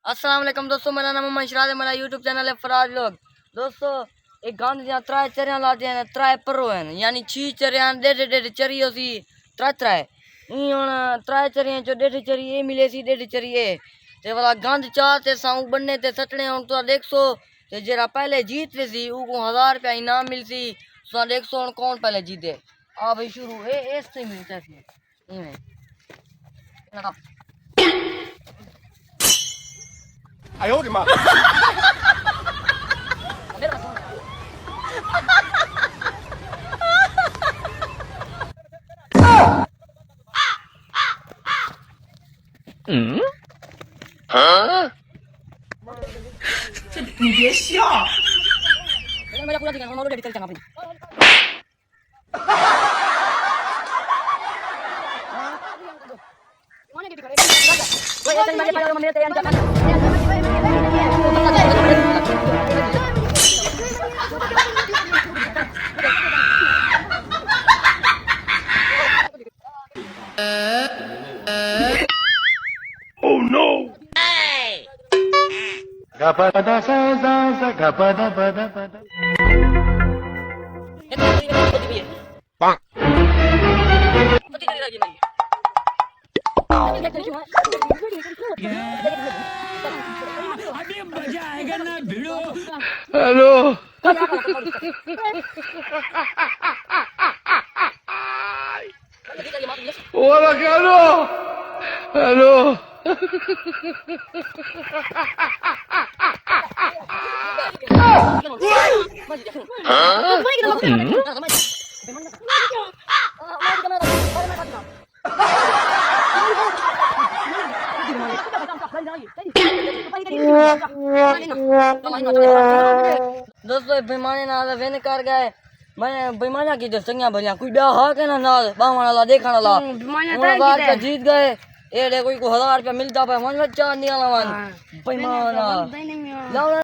अस्सलाम वालेकुम दोस्तों, मेरा नाम मोहम्मद इशरात है। मेरा यूट्यूब चैनल है फराज लोग। दोस्तों एक गांधी जहाँ त्राए चरियां लाते हैं, त्राए पर्रो हैं, यानी 6 चरियां डेढ़ चरी सी त्राए इन हुन त्राए चरियां चो डेढ़ चरी ये मिले सी डेढ़ चरी ये ते वाला गंद चाहते साऊ बनने ते सटने हुन तो 100 ते जेरा पहले जीत वे सी ऊ को 1000 रुपया इनाम मिलसी। सो 100 हुन कौन पहले जीते आ भाई शुरू ए से मिलता सी इवें लगा 哎呦我的妈！ 你别笑。Oh no! Gapada sa sa gapada pada pada. Bang. अभी मजा आएगा ना भिड़ो। Hello. Hola, Carlos. Hello. दोस्तों बेमाने नाल वेन कर गए मैं बेमाना की तो संज्ञा भरिया कोई डा हा के ना नाल बावण वाला देखण वाला बेमाना जीत गए एड़े कोई को 1000 रुपया मिलता पे मन बच्चा निकाला बेमाना